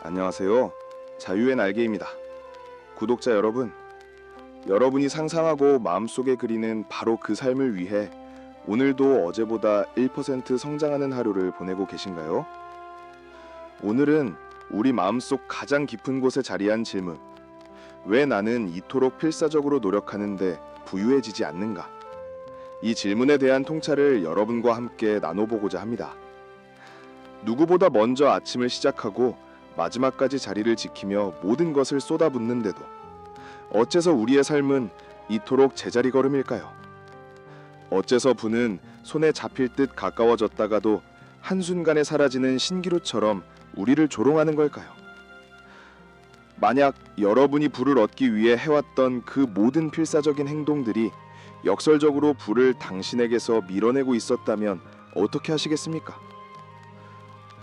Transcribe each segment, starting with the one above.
안녕하세요. 자유의 날개입니다. 구독자 여러분, 여러분이 상상하고 마음속에 그리는 바로 그 삶을 위해 오늘도 어제보다 1% 성장하는 하루를 보내고 계신가요? 오늘은 우리 마음속 가장 깊은 곳에 자리한 질문. 왜 나는 이토록 필사적으로 노력하는데 부유해지지 않는가? 이 질문에 대한 통찰을 여러분과 함께 나눠보고자 합니다. 누구보다 먼저 아침을 시작하고 마지막까지 자리를 지키며 모든 것을 쏟아붓는데도 어째서 우리의 삶은 이토록 제자리 걸음일까요? 어째서 부는 손에 잡힐 듯 가까워졌다가도 한순간에 사라지는 신기루처럼 우리를 조롱하는 걸까요? 만약 여러분이 부를 얻기 위해 해왔던 그 모든 필사적인 행동들이 역설적으로 부를 당신에게서 밀어내고 있었다면 어떻게 하시겠습니까?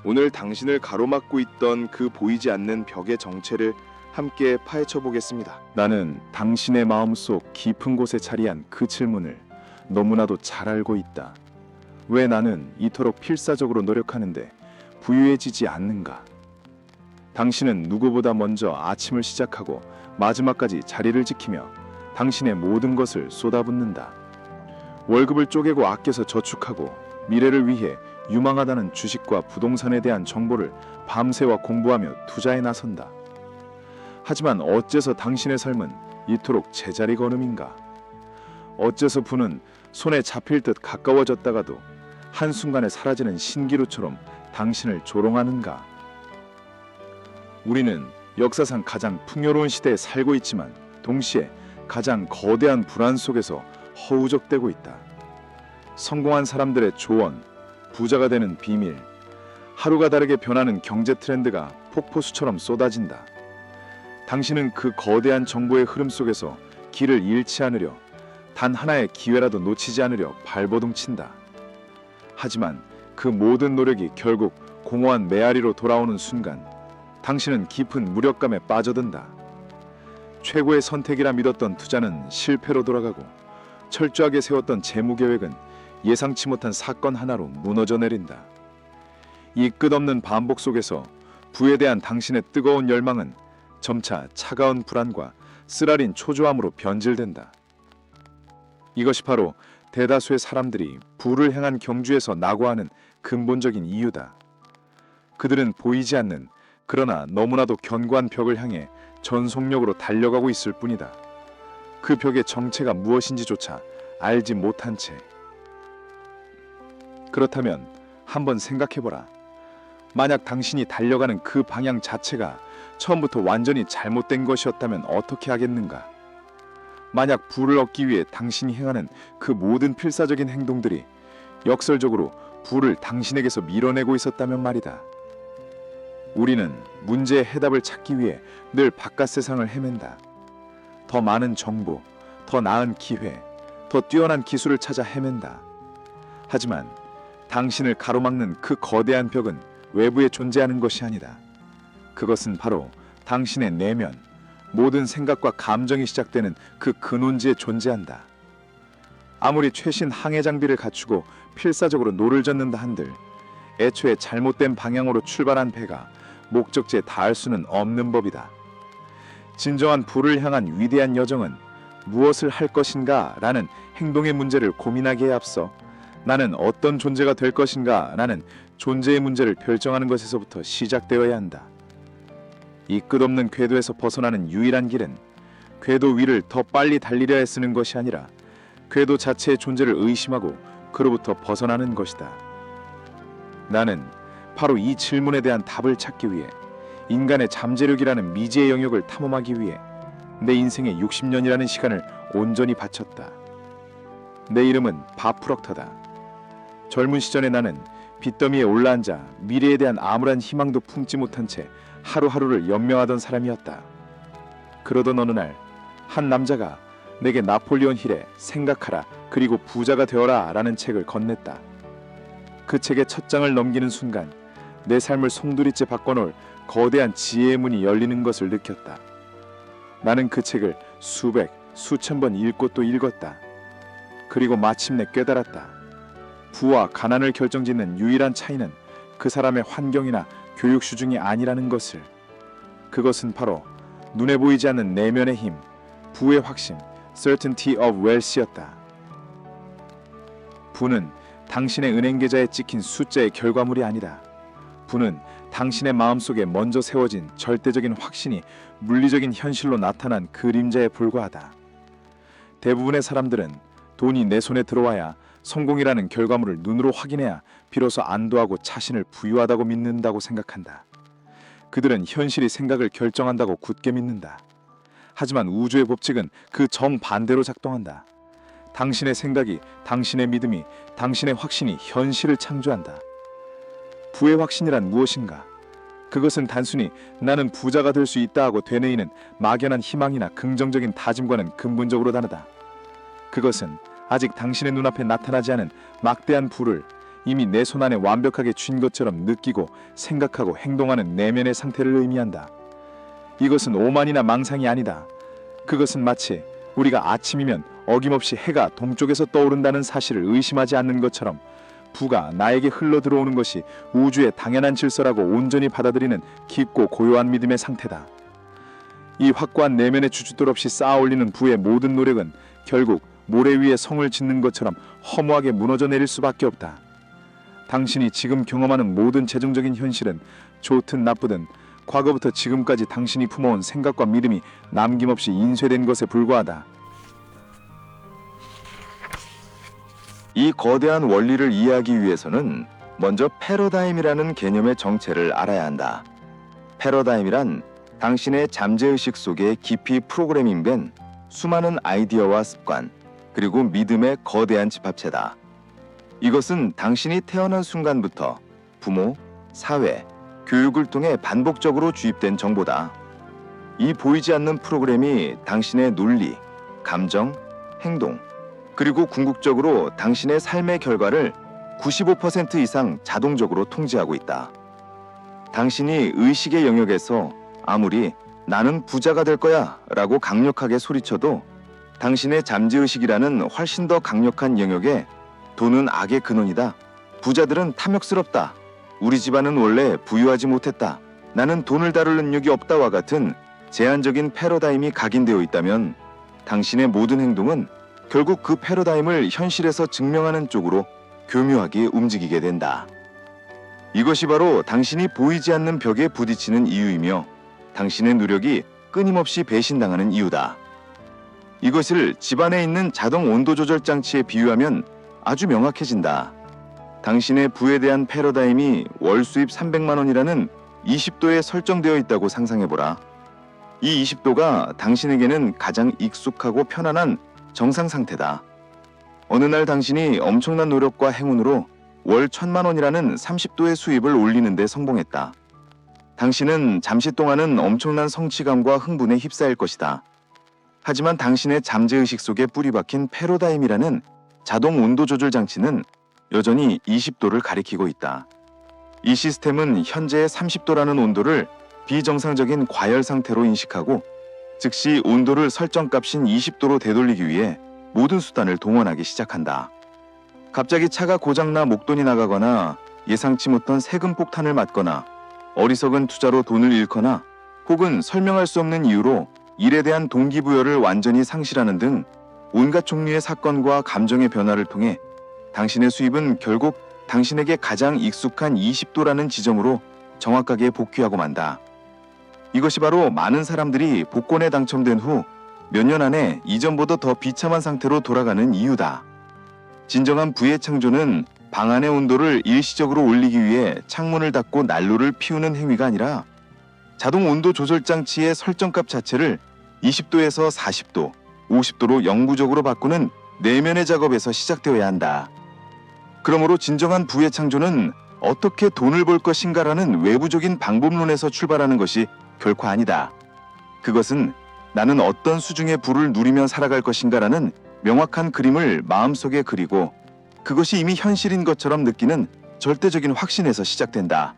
오늘 당신을 가로막고 있던 그 보이지 않는 벽의 정체를 함께 파헤쳐 보겠습니다. 나는 당신의 마음속 깊은 곳에 자리한 그 질문을 너무나도 잘 알고 있다. 왜 나는 이토록 필사적으로 노력하는데 부유해지지 않는가? 당신은 누구보다 먼저 아침을 시작하고 마지막까지 자리를 지키며 당신의 모든 것을 쏟아붓는다. 월급을 쪼개고 아껴서 저축하고 미래를 위해 유망하다는 주식과 부동산에 대한 정보를 밤새와 공부하며 투자에 나선다. 하지만 어째서 당신의 삶은 이토록 제자리 걸음인가? 어째서 부는 손에 잡힐 듯 가까워졌다가도 한순간에 사라지는 신기루처럼 당신을 조롱하는가? 우리는 역사상 가장 풍요로운 시대에 살고 있지만 동시에 가장 거대한 불안 속에서 허우적대고 있다. 성공한 사람들의 조언, 부자가 되는 비밀, 하루가 다르게 변하는 경제 트렌드가 폭포수처럼 쏟아진다. 당신은 그 거대한 정보의 흐름 속에서 길을 잃지 않으려, 단 하나의 기회라도 놓치지 않으려 발버둥친다. 하지만 그 모든 노력이 결국 공허한 메아리로 돌아오는 순간 당신은 깊은 무력감에 빠져든다. 최고의 선택이라 믿었던 투자는 실패로 돌아가고 철저하게 세웠던 재무계획은 예상치 못한 사건 하나로 무너져 내린다. 이 끝없는 반복 속에서 부에 대한 당신의 뜨거운 열망은 점차 차가운 불안과 쓰라린 초조함으로 변질된다. 이것이 바로 대다수의 사람들이 부를 향한 경주에서 낙오하는 근본적인 이유다. 그들은 보이지 않는 그러나 너무나도 견고한 벽을 향해 전속력으로 달려가고 있을 뿐이다. 그 벽의 정체가 무엇인지조차 알지 못한 채. 그렇다면 한번 생각해보라. 만약 당신이 달려가는 그 방향 자체가 처음부터 완전히 잘못된 것이었다면 어떻게 하겠는가? 만약 부를 얻기 위해 당신이 행하는 그 모든 필사적인 행동들이 역설적으로 부를 당신에게서 밀어내고 있었다면 말이다. 우리는 문제의 해답을 찾기 위해 늘 바깥 세상을 헤맨다. 더 많은 정보, 더 나은 기회, 더 뛰어난 기술을 찾아 헤맨다. 하지만 당신을 가로막는 그 거대한 벽은 외부에 존재하는 것이 아니다. 그것은 바로 당신의 내면, 모든 생각과 감정이 시작되는 그 근원지에 존재한다. 아무리 최신 항해 장비를 갖추고 필사적으로 노를 젓는다 한들 애초에 잘못된 방향으로 출발한 배가 목적지에 닿을 수는 없는 법이다. 진정한 부를 향한 위대한 여정은 무엇을 할 것인가 라는 행동의 문제를 고민하기에 앞서 나는 어떤 존재가 될 것인가 라는 존재의 문제를 결정하는 것에서부터 시작되어야 한다. 이 끝없는 궤도에서 벗어나는 유일한 길은 궤도 위를 더 빨리 달리려 애쓰는 것이 아니라 궤도 자체의 존재를 의심하고 그로부터 벗어나는 것이다. 나는 바로 이 질문에 대한 답을 찾기 위해 인간의 잠재력이라는 미지의 영역을 탐험하기 위해 내 인생의 60년이라는 시간을 온전히 바쳤다. 내 이름은 바프럭터다. 젊은 시절의 나는 빚더미에 올라앉아 미래에 대한 아무런 희망도 품지 못한 채 하루하루를 연명하던 사람이었다. 그러던 어느 날 한 남자가 내게 나폴리온 힐의 생각하라 그리고 부자가 되어라 라는 책을 건넸다. 그 책의 첫 장을 넘기는 순간 내 삶을 송두리째 바꿔놓을 거대한 지혜의 문이 열리는 것을 느꼈다. 나는 그 책을 수백, 수천 번 읽고 또 읽었다. 그리고 마침내 깨달았다. 부와 가난을 결정짓는 유일한 차이는 그 사람의 환경이나 교육 수준이 아니라는 것을. 그것은 바로 눈에 보이지 않는 내면의 힘, 부의 확신, certainty of wealth였다. 부는 당신의 은행 계좌에 찍힌 숫자의 결과물이 아니다. 부는 당신의 마음속에 먼저 세워진 절대적인 확신이 물리적인 현실로 나타난 그림자에 불과하다. 대부분의 사람들은 돈이 내 손에 들어와야 성공이라는 결과물을 눈으로 확인해야 비로소 안도하고 자신을 부유하다고 믿는다고 생각한다. 그들은 현실이 생각을 결정한다고 굳게 믿는다. 하지만 우주의 법칙은 그 정반대로 작동한다. 당신의 생각이, 당신의 믿음이, 당신의 확신이 현실을 창조한다. 부의 확신이란 무엇인가? 그것은 단순히 나는 부자가 될 수 있다 하고 되뇌이는 막연한 희망이나 긍정적인 다짐과는 근본적으로 다르다. 그것은 아직 당신의 눈앞에 나타나지 않은 막대한 부를 이미 내 손 안에 완벽하게 쥔 것처럼 느끼고 생각하고 행동하는 내면의 상태를 의미한다. 이것은 오만이나 망상이 아니다. 그것은 마치 우리가 아침이면 어김없이 해가 동쪽에서 떠오른다는 사실을 의심하지 않는 것처럼 부가 나에게 흘러 들어오는 것이 우주의 당연한 질서라고 온전히 받아들이는 깊고 고요한 믿음의 상태다. 이 확고한 내면의 주춧돌 없이 쌓아 올리는 부의 모든 노력은 결국 모래 위에 성을 짓는 것처럼 허무하게 무너져 내릴 수밖에 없다. 당신이 지금 경험하는 모든 재정적인 현실은 좋든 나쁘든 과거부터 지금까지 당신이 품어온 생각과 믿음이 남김없이 인쇄된 것에 불과하다. 이 거대한 원리를 이해하기 위해서는 먼저 패러다임이라는 개념의 정체를 알아야 한다. 패러다임이란 당신의 잠재의식 속에 깊이 프로그래밍된 수많은 아이디어와 습관, 그리고 믿음의 거대한 집합체다. 이것은 당신이 태어난 순간부터 부모, 사회, 교육을 통해 반복적으로 주입된 정보다. 이 보이지 않는 프로그램이 당신의 논리, 감정, 행동, 그리고 궁극적으로 당신의 삶의 결과를 95% 이상 자동적으로 통제하고 있다. 당신이 의식의 영역에서 아무리 나는 부자가 될 거야 라고 강력하게 소리쳐도 당신의 잠재의식이라는 훨씬 더 강력한 영역에 돈은 악의 근원이다. 부자들은 탐욕스럽다. 우리 집안은 원래 부유하지 못했다. 나는 돈을 다룰 능력이 없다와 같은 제한적인 패러다임이 각인되어 있다면 당신의 모든 행동은 결국 그 패러다임을 현실에서 증명하는 쪽으로 교묘하게 움직이게 된다. 이것이 바로 당신이 보이지 않는 벽에 부딪히는 이유이며 당신의 노력이 끊임없이 배신당하는 이유다. 이것을 집안에 있는 자동 온도 조절 장치에 비유하면 아주 명확해진다. 당신의 부에 대한 패러다임이 월 수입 300만 원이라는 20도에 설정되어 있다고 상상해보라. 이 20도가 당신에게는 가장 익숙하고 편안한 정상 상태다. 어느 날 당신이 엄청난 노력과 행운으로 월 1000만 원이라는 30도의 수입을 올리는 데 성공했다. 당신은 잠시 동안은 엄청난 성취감과 흥분에 휩싸일 것이다. 하지만 당신의 잠재의식 속에 뿌리 박힌 패러다임이라는 자동 온도 조절 장치는 여전히 20도를 가리키고 있다. 이 시스템은 현재의 30도라는 온도를 비정상적인 과열 상태로 인식하고 즉시 온도를 설정값인 20도로 되돌리기 위해 모든 수단을 동원하기 시작한다. 갑자기 차가 고장나 목돈이 나가거나 예상치 못한 세금 폭탄을 맞거나 어리석은 투자로 돈을 잃거나 혹은 설명할 수 없는 이유로 일에 대한 동기부여를 완전히 상실하는 등 온갖 종류의 사건과 감정의 변화를 통해 당신의 수입은 결국 당신에게 가장 익숙한 20도라는 지점으로 정확하게 복귀하고 만다. 이것이 바로 많은 사람들이 복권에 당첨된 후 몇 년 안에 이전보다 더 비참한 상태로 돌아가는 이유다. 진정한 부의 창조는 방 안의 온도를 일시적으로 올리기 위해 창문을 닫고 난로를 피우는 행위가 아니라 자동 온도 조절 장치의 설정값 자체를 20도에서 40도, 50도로 영구적으로 바꾸는 내면의 작업에서 시작되어야 한다. 그러므로 진정한 부의 창조는 어떻게 돈을 벌 것인가라는 외부적인 방법론에서 출발하는 것이 결코 아니다. 그것은 나는 어떤 수중의 부를 누리며 살아갈 것인가라는 명확한 그림을 마음속에 그리고 그것이 이미 현실인 것처럼 느끼는 절대적인 확신에서 시작된다.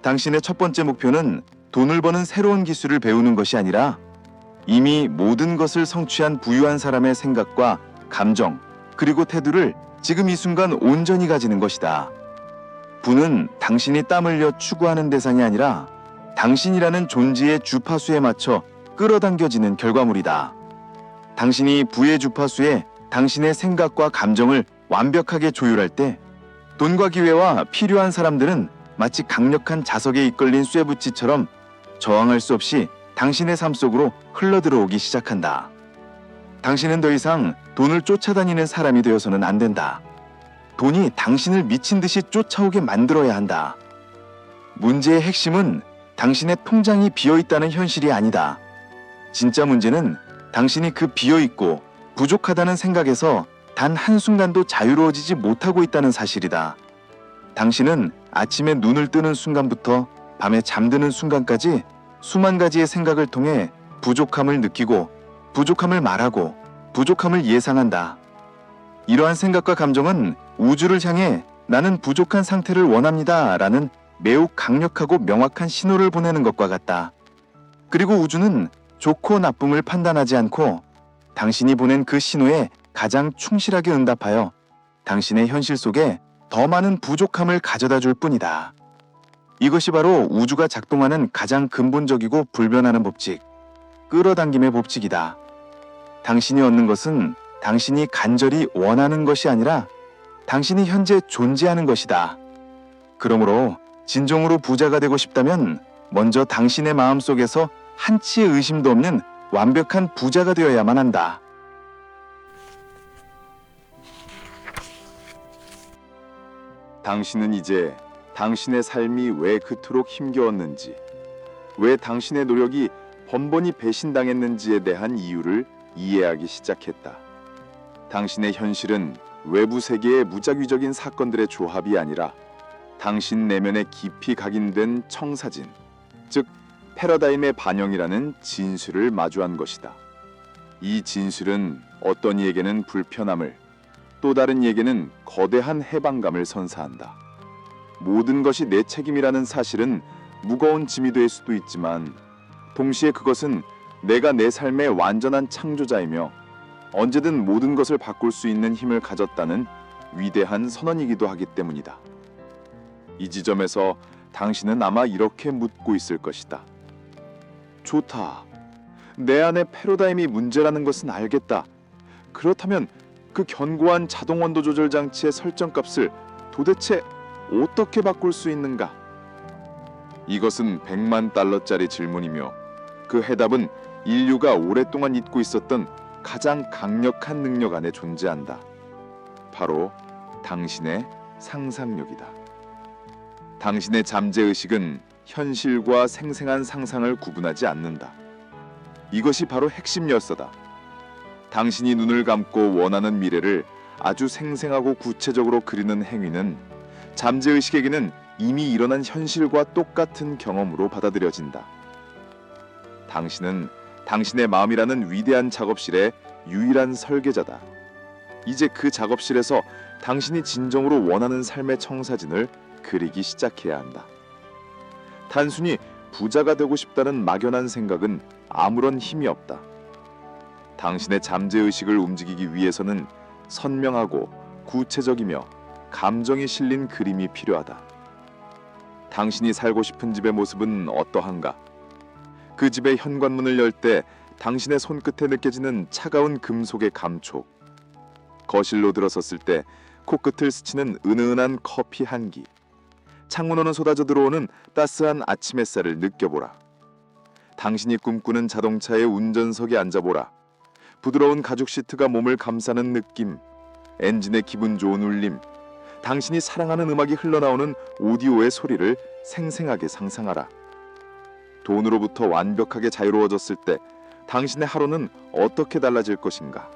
당신의 첫 번째 목표는 돈을 버는 새로운 기술을 배우는 것이 아니라 이미 모든 것을 성취한 부유한 사람의 생각과 감정, 그리고 태도를 지금 이 순간 온전히 가지는 것이다. 부는 당신이 땀 흘려 추구하는 대상이 아니라 당신이라는 존재의 주파수에 맞춰 끌어당겨지는 결과물이다. 당신이 부의 주파수에 당신의 생각과 감정을 완벽하게 조율할 때 돈과 기회와 필요한 사람들은 마치 강력한 자석에 이끌린 쇠붙이처럼 저항할 수 없이 당신의 삶 속으로 흘러들어오기 시작한다. 당신은 더 이상 돈을 쫓아다니는 사람이 되어서는 안 된다. 돈이 당신을 미친 듯이 쫓아오게 만들어야 한다. 문제의 핵심은 당신의 통장이 비어 있다는 현실이 아니다. 진짜 문제는 당신이 그 비어 있고 부족하다는 생각에서 단 한순간도 자유로워지지 못하고 있다는 사실이다. 당신은 아침에 눈을 뜨는 순간부터 밤에 잠드는 순간까지 수만 가지의 생각을 통해 부족함을 느끼고 부족함을 말하고 부족함을 예상한다. 이러한 생각과 감정은 우주를 향해 나는 부족한 상태를 원합니다 라는 매우 강력하고 명확한 신호를 보내는 것과 같다. 그리고 우주는 좋고 나쁨을 판단하지 않고 당신이 보낸 그 신호에 가장 충실하게 응답하여 당신의 현실 속에 더 많은 부족함을 가져다 줄 뿐이다. 이것이 바로 우주가 작동하는 가장 근본적이고 불변하는 법칙, 끌어당김의 법칙이다. 당신이 얻는 것은 당신이 간절히 원하는 것이 아니라 당신이 현재 존재하는 것이다. 그러므로 진정으로 부자가 되고 싶다면 먼저 당신의 마음속에서 한치의 의심도 없는 완벽한 부자가 되어야만 한다. 당신은 이제 당신의 삶이 왜 그토록 힘겨웠는지, 왜 당신의 노력이 번번이 배신당했는지에 대한 이유를 이해하기 시작했다. 당신의 현실은 외부 세계의 무작위적인 사건들의 조합이 아니라 당신 내면에 깊이 각인된 청사진, 즉 패러다임의 반영이라는 진실을 마주한 것이다. 이 진실은 어떤 이에게는 불편함을, 또 다른 이에게는 거대한 해방감을 선사한다. 모든 것이 내 책임이라는 사실은 무거운 짐이 될 수도 있지만 동시에 그것은 내가 내 삶의 완전한 창조자이며 언제든 모든 것을 바꿀 수 있는 힘을 가졌다는 위대한 선언이기도 하기 때문이다. 이 지점에서 당신은 아마 이렇게 묻고 있을 것이다. 좋다. 내 안에 패러다임이 문제라는 것은 알겠다. 그렇다면 그 견고한 자동 온도 조절 장치의 설정값을 도대체 어떻게 바꿀 수 있는가? 이것은 100만 달러짜리 질문이며 그 해답은 인류가 오랫동안 잊고 있었던 가장 강력한 능력 안에 존재한다. 바로 당신의 상상력이다. 당신의 잠재의식은 현실과 생생한 상상을 구분하지 않는다. 이것이 바로 핵심 열쇠다. 당신이 눈을 감고 원하는 미래를 아주 생생하고 구체적으로 그리는 행위는 잠재의식에게는 이미 일어난 현실과 똑같은 경험으로 받아들여진다. 당신은 당신의 마음이라는 위대한 작업실의 유일한 설계자다. 이제 그 작업실에서 당신이 진정으로 원하는 삶의 청사진을 그리기 시작해야 한다. 단순히 부자가 되고 싶다는 막연한 생각은 아무런 힘이 없다. 당신의 잠재의식을 움직이기 위해서는 선명하고 구체적이며 감정이 실린 그림이 필요하다. 당신이 살고 싶은 집의 모습은 어떠한가? 그 집의 현관문을 열 때 당신의 손끝에 느껴지는 차가운 금속의 감촉, 거실로 들어섰을 때 코끝을 스치는 은은한 커피 향기, 창문으로 쏟아져 들어오는 따스한 아침 햇살을 느껴보라. 당신이 꿈꾸는 자동차의 운전석에 앉아보라. 부드러운 가죽 시트가 몸을 감싸는 느낌, 엔진의 기분 좋은 울림, 당신이 사랑하는 음악이 흘러나오는 오디오의 소리를 생생하게 상상하라. 돈으로부터 완벽하게 자유로워졌을 때 당신의 하루는 어떻게 달라질 것인가?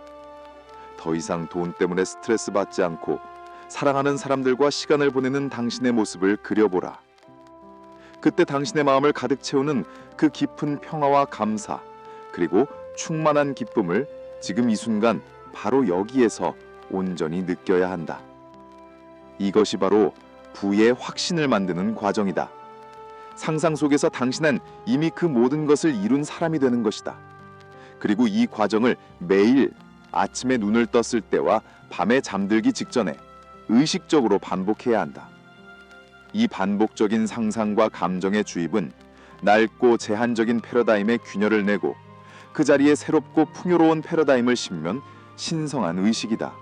더 이상 돈 때문에 스트레스 받지 않고 사랑하는 사람들과 시간을 보내는 당신의 모습을 그려보라. 그때 당신의 마음을 가득 채우는 그 깊은 평화와 감사, 그리고 충만한 기쁨을 지금 이 순간 바로 여기에서 온전히 느껴야 한다. 이것이 바로 부의 확신을 만드는 과정이다. 상상 속에서 당신은 이미 그 모든 것을 이룬 사람이 되는 것이다. 그리고 이 과정을 매일 아침에 눈을 떴을 때와 밤에 잠들기 직전에 의식적으로 반복해야 한다. 이 반복적인 상상과 감정의 주입은 낡고 제한적인 패러다임에 균열을 내고 그 자리에 새롭고 풍요로운 패러다임을 심으면 신성한 의식이다.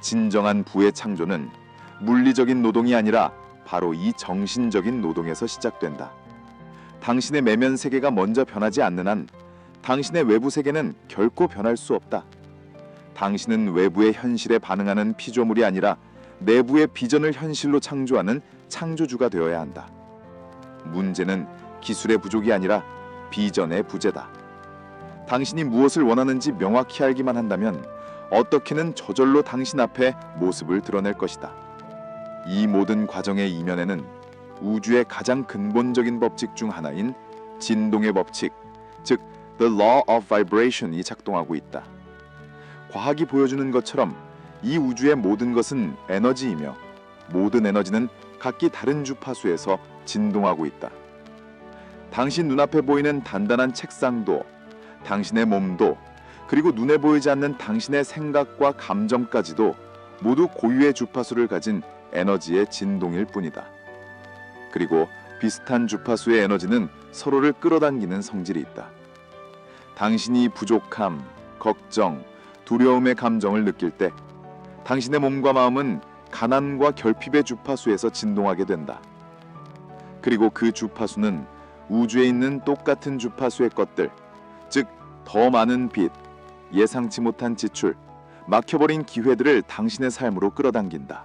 진정한 부의 창조는 물리적인 노동이 아니라 바로 이 정신적인 노동에서 시작된다. 당신의 내면 세계가 먼저 변하지 않는 한 당신의 외부 세계는 결코 변할 수 없다. 당신은 외부의 현실에 반응하는 피조물이 아니라 내부의 비전을 현실로 창조하는 창조주가 되어야 한다. 문제는 기술의 부족이 아니라 비전의 부재다. 당신이 무엇을 원하는지 명확히 알기만 한다면 어떻게는 저절로 당신 앞에 모습을 드러낼 것이다. 이 모든 과정의 이면에는 우주의 가장 근본적인 법칙 중 하나인 진동의 법칙, 즉 The Law of Vibration이 작동하고 있다. 과학이 보여주는 것처럼 이 우주의 모든 것은 에너지이며 모든 에너지는 각기 다른 주파수에서 진동하고 있다. 당신 눈앞에 보이는 단단한 책상도, 당신의 몸도, 그리고 눈에 보이지 않는 당신의 생각과 감정까지도 모두 고유의 주파수를 가진 에너지의 진동일 뿐이다. 그리고 비슷한 주파수의 에너지는 서로를 끌어당기는 성질이 있다. 당신이 부족함, 걱정, 두려움의 감정을 느낄 때 당신의 몸과 마음은 가난과 결핍의 주파수에서 진동하게 된다. 그리고 그 주파수는 우주에 있는 똑같은 주파수의 것들, 즉 더 많은 빚, 예상치 못한 지출, 막혀버린 기회들을 당신의 삶으로 끌어당긴다.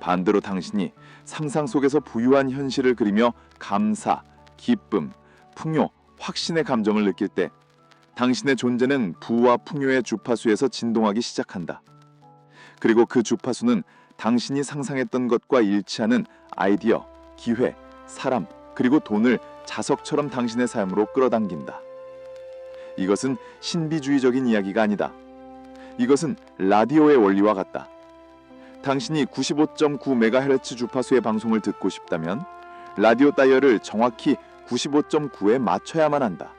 반대로 당신이 상상 속에서 부유한 현실을 그리며 감사, 기쁨, 풍요, 확신의 감정을 느낄 때 당신의 존재는 부와 풍요의 주파수에서 진동하기 시작한다. 그리고 그 주파수는 당신이 상상했던 것과 일치하는 아이디어, 기회, 사람, 그리고 돈을 자석처럼 당신의 삶으로 끌어당긴다. 이것은 신비주의적인 이야기가 아니다. 이것은 라디오의 원리와 같다. 당신이 95.9MHz 주파수의 방송을 듣고 싶다면 라디오 다이얼을 정확히 95.9에 맞춰야만 한다.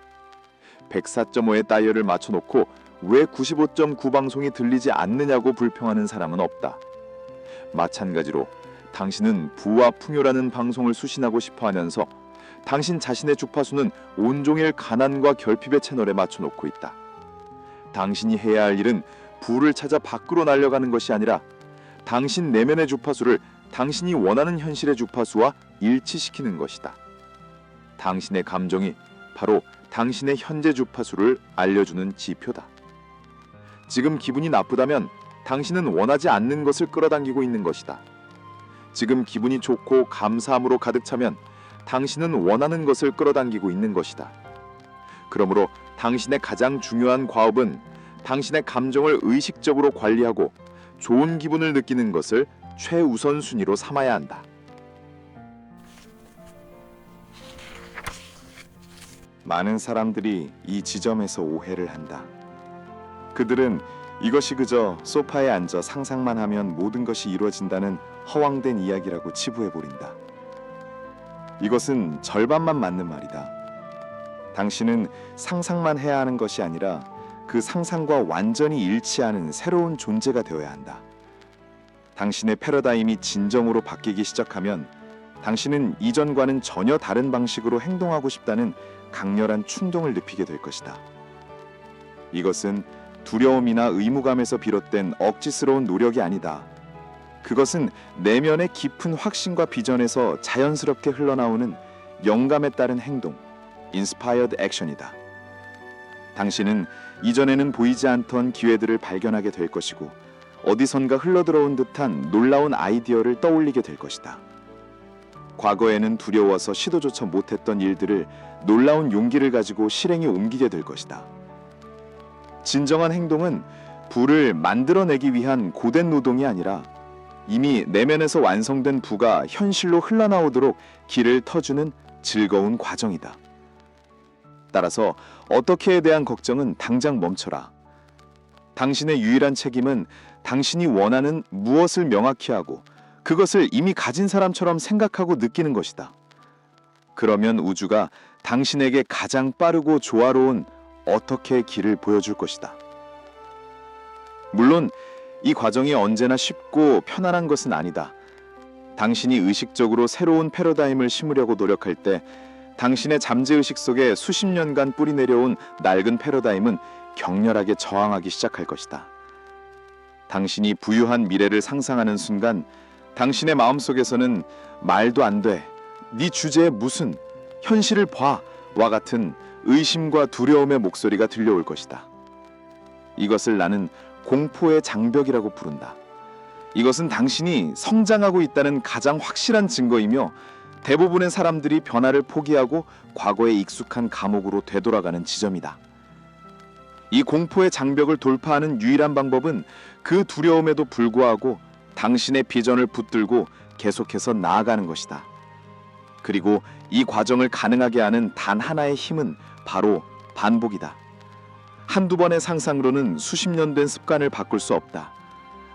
104.5의 다이얼을 맞춰놓고 왜 95.9 방송이 들리지 않느냐고 불평하는 사람은 없다. 마찬가지로 당신은 부와 풍요라는 방송을 수신하고 싶어 하면서 당신 자신의 주파수는 온종일 가난과 결핍의 채널에 맞춰놓고 있다. 당신이 해야 할 일은 부를 찾아 밖으로 날려가는 것이 아니라 당신 내면의 주파수를 당신이 원하는 현실의 주파수와 일치시키는 것이다. 당신의 감정이 바로 당신의 현재 주파수를 알려주는 지표다. 지금 기분이 나쁘다면 당신은 원하지 않는 것을 끌어당기고 있는 것이다. 지금 기분이 좋고 감사함으로 가득 차면 당신은 원하는 것을 끌어당기고 있는 것이다. 그러므로 당신의 가장 중요한 과업은 당신의 감정을 의식적으로 관리하고 좋은 기분을 느끼는 것을 최우선순위로 삼아야 한다. 많은 사람들이 이 지점에서 오해를 한다. 그들은 이것이 그저 소파에 앉아 상상만 하면 모든 것이 이루어진다는 허황된 이야기라고 치부해버린다. 이것은 절반만 맞는 말이다. 당신은 상상만 해야 하는 것이 아니라 그 상상과 완전히 일치하는 새로운 존재가 되어야 한다. 당신의 패러다임이 진정으로 바뀌기 시작하면 당신은 이전과는 전혀 다른 방식으로 행동하고 싶다는 강렬한 충동을 느끼게 될 것이다. 이것은 두려움이나 의무감에서 비롯된 억지스러운 노력이 아니다. 그것은 내면의 깊은 확신과 비전에서 자연스럽게 흘러나오는 영감에 따른 행동, inspired action이다. 당신은 이전에는 보이지 않던 기회들을 발견하게 될 것이고 어디선가 흘러들어온 듯한 놀라운 아이디어를 떠올리게 될 것이다. 과거에는 두려워서 시도조차 못했던 일들을 놀라운 용기를 가지고 실행에 옮기게 될 것이다. 진정한 행동은 부를 만들어내기 위한 고된 노동이 아니라 이미 내면에서 완성된 부가 현실로 흘러나오도록 길을 터주는 즐거운 과정이다. 따라서 어떻게에 대한 걱정은 당장 멈춰라. 당신의 유일한 책임은 당신이 원하는 무엇을 명확히 하고 그것을 이미 가진 사람처럼 생각하고 느끼는 것이다. 그러면 우주가 당신에게 가장 빠르고 조화로운 어떻게의 길을 보여줄 것이다. 물론 이 과정이 언제나 쉽고 편안한 것은 아니다. 당신이 의식적으로 새로운 패러다임을 심으려고 노력할 때 당신의 잠재의식 속에 수십 년간 뿌리 내려온 낡은 패러다임은 격렬하게 저항하기 시작할 것이다. 당신이 부유한 미래를 상상하는 순간 당신의 마음속에서는 말도 안 돼, 네 주제에 무슨, 현실을 봐 와 같은 의심과 두려움의 목소리가 들려올 것이다. 이것을 나는 공포의 장벽이라고 부른다. 이것은 당신이 성장하고 있다는 가장 확실한 증거이며 대부분의 사람들이 변화를 포기하고 과거에 익숙한 감옥으로 되돌아가는 지점이다. 이 공포의 장벽을 돌파하는 유일한 방법은 그 두려움에도 불구하고 당신의 비전을 붙들고 계속해서 나아가는 것이다. 그리고 이 과정을 가능하게 하는 단 하나의 힘은 바로 반복이다. 한두 번의 상상으로는 수십 년 된 습관을 바꿀 수 없다.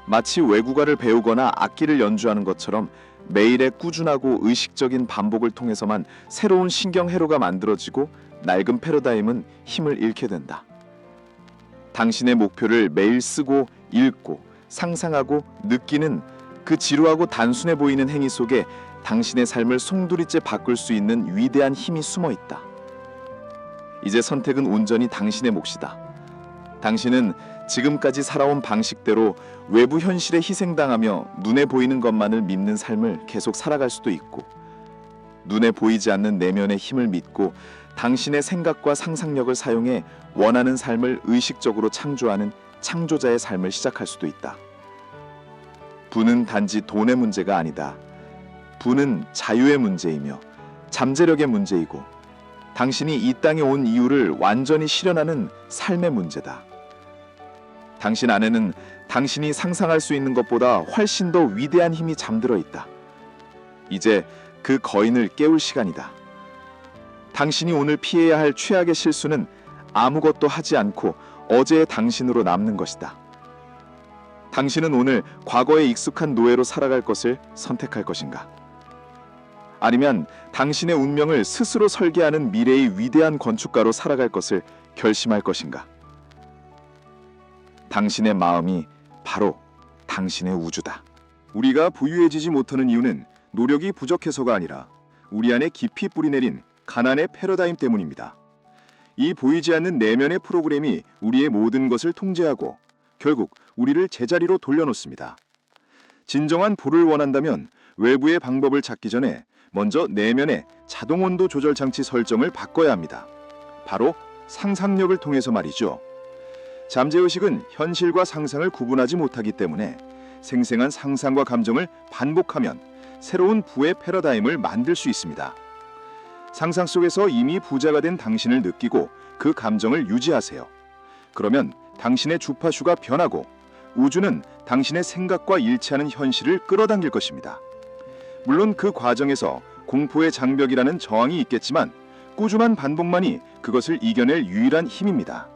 마치 외국어를 배우거나 악기를 연주하는 것처럼 매일의 꾸준하고 의식적인 반복을 통해서만 새로운 신경회로가 만들어지고 낡은 패러다임은 힘을 잃게 된다. 당신의 목표를 매일 쓰고 읽고 상상하고 느끼는 그 지루하고 단순해 보이는 행위 속에 당신의 삶을 송두리째 바꿀 수 있는 위대한 힘이 숨어 있다. 이제 선택은 온전히 당신의 몫이다. 당신은 지금까지 살아온 방식대로 외부 현실에 희생당하며 눈에 보이는 것만을 믿는 삶을 계속 살아갈 수도 있고, 눈에 보이지 않는 내면의 힘을 믿고 당신의 생각과 상상력을 사용해 원하는 삶을 의식적으로 창조하는 창조자의 삶을 시작할 수도 있다. 부는 단지 돈의 문제가 아니다. 부는 자유의 문제이며 잠재력의 문제이고 당신이 이 땅에 온 이유를 완전히 실현하는 삶의 문제다. 당신 안에는 당신이 상상할 수 있는 것보다 훨씬 더 위대한 힘이 잠들어 있다. 이제 그 거인을 깨울 시간이다. 당신이 오늘 피해야 할 최악의 실수는 아무것도 하지 않고 어제의 당신으로 남는 것이다. 당신은 오늘 과거에 익숙한 노예로 살아갈 것을 선택할 것인가? 아니면 당신의 운명을 스스로 설계하는 미래의 위대한 건축가로 살아갈 것을 결심할 것인가? 당신의 마음이 바로 당신의 우주다. 우리가 부유해지지 못하는 이유는 노력이 부족해서가 아니라 우리 안에 깊이 뿌리내린 가난의 패러다임 때문입니다. 이 보이지 않는 내면의 프로그램이 우리의 모든 것을 통제하고 결국 우리를 제자리로 돌려놓습니다. 진정한 부를 원한다면 외부의 방법을 찾기 전에 먼저 내면의 자동 온도 조절 장치 설정을 바꿔야 합니다. 바로 상상력을 통해서 말이죠. 잠재의식은 현실과 상상을 구분하지 못하기 때문에 생생한 상상과 감정을 반복하면 새로운 부의 패러다임을 만들 수 있습니다. 상상 속에서 이미 부자가 된 당신을 느끼고 그 감정을 유지하세요. 그러면 당신의 주파수가 변하고 우주는 당신의 생각과 일치하는 현실을 끌어당길 것입니다. 물론 그 과정에서 공포의 장벽이라는 저항이 있겠지만 꾸준한 반복만이 그것을 이겨낼 유일한 힘입니다.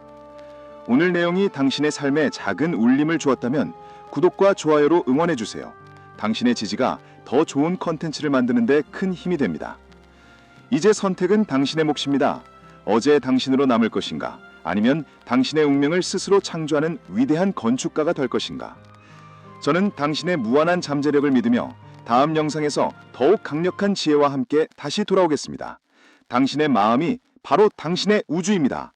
오늘 내용이 당신의 삶에 작은 울림을 주었다면 구독과 좋아요로 응원해주세요. 당신의 지지가 더 좋은 컨텐츠를 만드는 데 큰 힘이 됩니다. 이제 선택은 당신의 몫입니다. 어제의 당신으로 남을 것인가? 아니면 당신의 운명을 스스로 창조하는 위대한 건축가가 될 것인가? 저는 당신의 무한한 잠재력을 믿으며 다음 영상에서 더욱 강력한 지혜와 함께 다시 돌아오겠습니다. 당신의 마음이 바로 당신의 우주입니다.